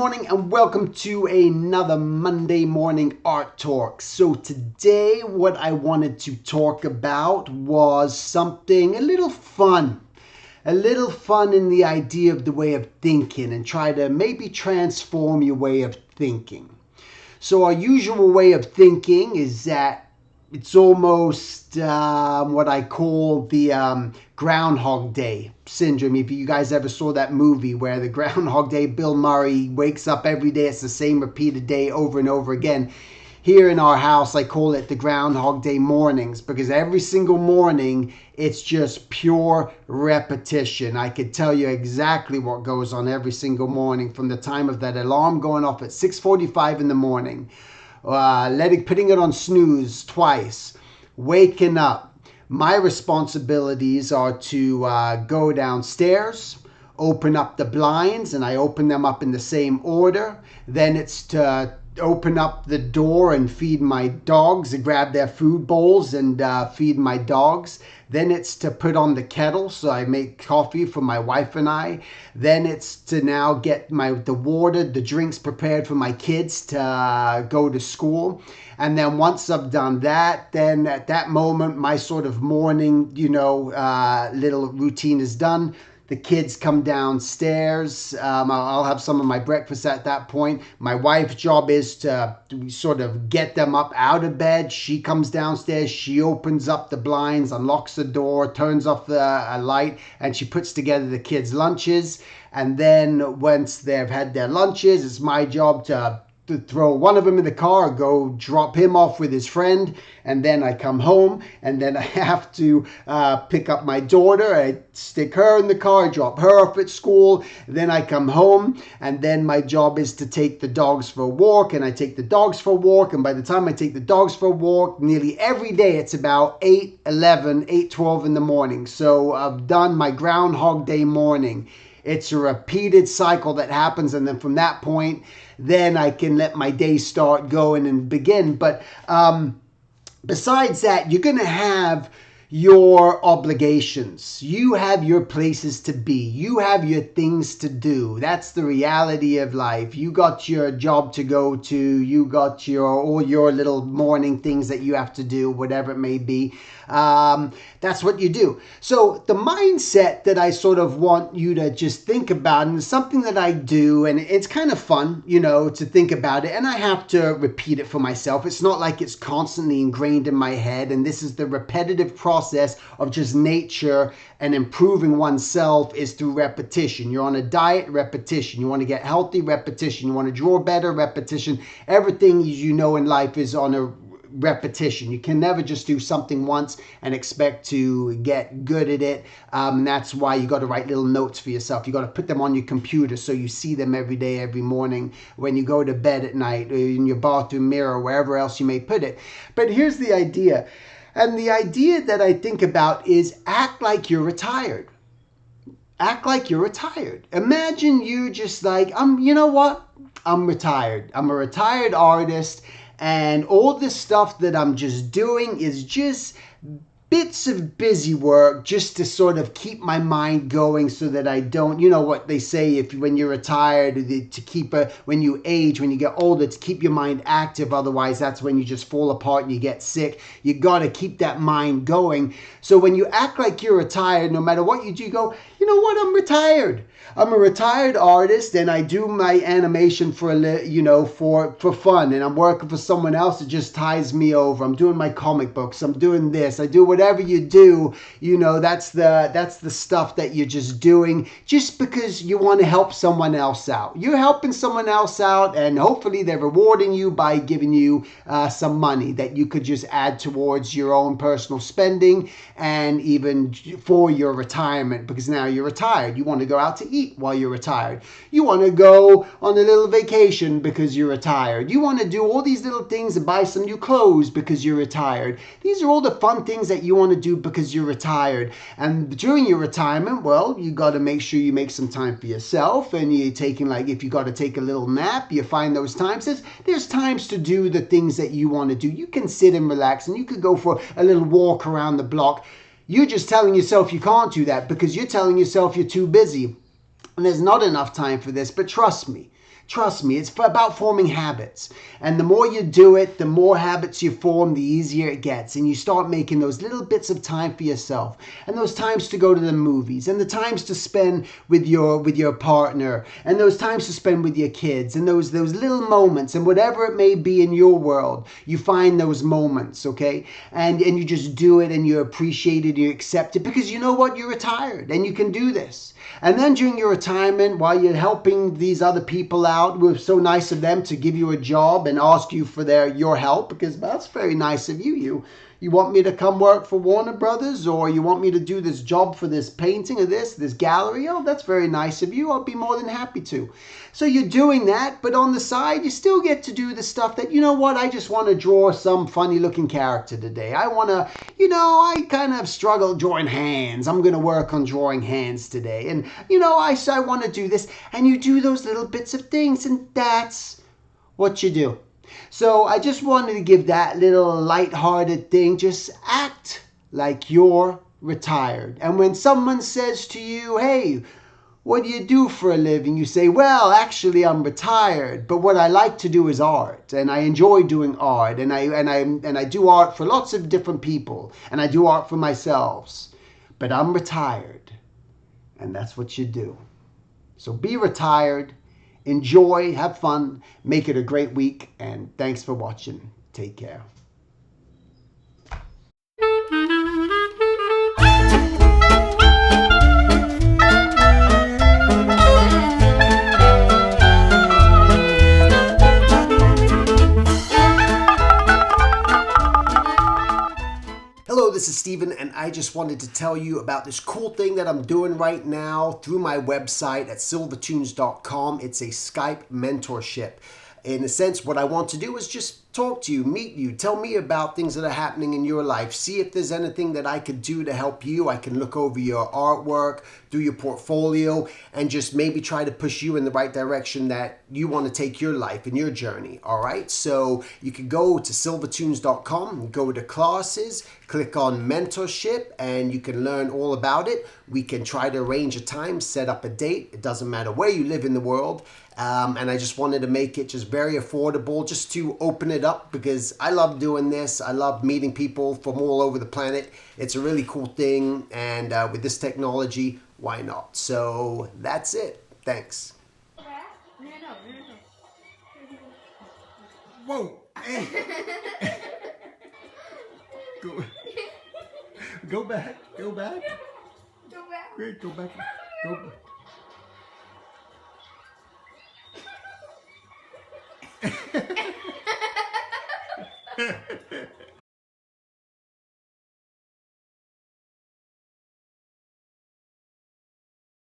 morning and welcome to another Monday morning art talk. So today what I wanted to talk about was something a little fun in the idea of the way of thinking and try to maybe transform your way of thinking. So our usual way of thinking is that it's almost what I call the Groundhog Day syndrome. If you guys ever saw that movie where the Groundhog Day, Bill Murray wakes up every day, it's the same repeated day over and over again. Here in our house, I call it the Groundhog Day mornings because every single morning it's just pure repetition. I could tell you exactly what goes on every single morning from the time of that alarm going off at 6:45 in the morning. Putting it on snooze twice, waking up. My responsibilities are to go downstairs, open up the blinds, and I open them up in the same order. Then it's to open up the door and feed my dogs and grab their food bowls and feed my dogs. Then it's to put on the kettle so I make coffee for my wife and I. Then it's to now get the water, the drinks prepared for my kids to go to school. And then once I've done that, then at that moment, my sort of morning, little routine is done. The kids come downstairs. I'll have some of my breakfast at that point. My wife's job is to sort of get them up out of bed. She comes downstairs. She opens up the blinds, unlocks the door, turns off the light, and she puts together the kids' lunches. And then once they've had their lunches, it's my job to throw one of them in the car, go drop him off with his friend, and then I come home, and then I have to pick up my daughter. I stick her in the car, drop her off at school, then I come home, and then my job is to take the dogs for a walk, and I take the dogs for a walk, and by the time I take the dogs for a walk, nearly every day it's about 8:12 in the morning. So I've done my Groundhog Day morning. It's a repeated cycle that happens, and then from that point, then I can let my day start going and begin. But besides that, you're going to have your obligations. You have your places to be. You have your things to do. That's the reality of life. You got your job to go to. You got all your little morning things that you have to do, whatever it may be. That's what you do. So the mindset that I sort of want you to just think about, and it's something that I do, and it's kind of fun, to think about it. And I have to repeat it for myself. It's not like it's constantly ingrained in my head. And this is the repetitive process of just nature, and improving oneself is through repetition. You're on a diet, repetition. You want to get healthy, repetition. You want to draw better, repetition. Everything in life is on a repetition. You can never just do something once and expect to get good at it. That's why you got to write little notes for yourself. You got to put them on your computer so you see them every day, every morning, when you go to bed at night, or in your bathroom mirror, wherever else you may put it. But here's the idea. And the idea that I think about is act like you're retired. Act like you're retired. Imagine you just like, you know what? I'm retired. I'm a retired artist. And all this stuff that I'm just doing is just bits of busy work just to sort of keep my mind going so that I don't, what they say, when you're retired, when you age, when you get older, to keep your mind active. Otherwise, that's when you just fall apart and you get sick. You got to keep that mind going. So when you act like you're retired, no matter what you do, you go, you know what, I'm retired. I'm a retired artist, and I do my animation for fun, and I'm working for someone else. It just ties me over. I'm doing my comic books. I'm doing this. I do whatever you do. That's the stuff that you're just doing just because you want to help someone else out. You're helping someone else out, and hopefully they're rewarding you by giving you some money that you could just add towards your own personal spending, and even for your retirement, because now you're retired. You want to go out to eat while you're retired. You want to go on a little vacation because you're retired. You want to do all these little things and buy some new clothes because you're retired. These are all the fun things that you want to do because you're retired. And during your retirement, well, you got to make sure you make some time for yourself, and you're taking, if you got to take a little nap, you find those times. There's times to do the things that you want to do. You can sit and relax, and you could go for a little walk around the block. You're just telling yourself you can't do that because you're telling yourself you're too busy. And there's not enough time for this, but trust me, Trust me, it's about forming habits. And the more you do it, the more habits you form, the easier it gets. And you start making those little bits of time for yourself. And those times to go to the movies. And the times to spend with your partner. And those times to spend with your kids. And those little moments. And whatever it may be in your world, you find those moments, okay? And you just do it and you appreciate it, you accept it. Because you know what? You're retired and you can do this. And then during your retirement, while you're helping these other people out, it was so nice of them to give you a job and ask you for your help, because that's very nice of you. You want me to come work for Warner Brothers, or you want me to do this job for this painting or this gallery? Oh, that's very nice of you. I'll be more than happy to. So you're doing that, but on the side, you still get to do the stuff that, you know what, I just want to draw some funny looking character today. I want to, I kind of struggle drawing hands. I'm going to work on drawing hands today. And, I want to do this. And you do those little bits of things, and that's what you do. So I just wanted to give that little lighthearted thing. Just act like you're retired. And when someone says to you, hey, what do you do for a living? You say, well, actually, I'm retired, but what I like to do is art, and I enjoy doing art, and I do art for lots of different people, and I do art for myself, but I'm retired, and that's what you do. So be retired, enjoy, have fun, make it a great week, and thanks for watching. Take care. Hello, this is Steven, and I just wanted to tell you about this cool thing that I'm doing right now through my website at silvertunes.com. It's a Skype mentorship. In a sense, what I want to do is just talk to you, meet you, tell me about things that are happening in your life, see if there's anything that I could do to help you. I can look over your artwork, do your portfolio, and just maybe try to push you in the right direction that you want to take your life and your journey, all right? So you can go to silvertunes.com, go to classes, click on mentorship, and you can learn all about it. We can try to arrange a time, set up a date. It doesn't matter where you live in the world. And I just wanted to make it just very affordable, just to open it up, because I love doing this. I love meeting people from all over the planet. It's a really cool thing, and with this technology, why not? So that's it. Thanks. Whoa! Hey! Go back. Go back. Go back. Great. Go back. Go back.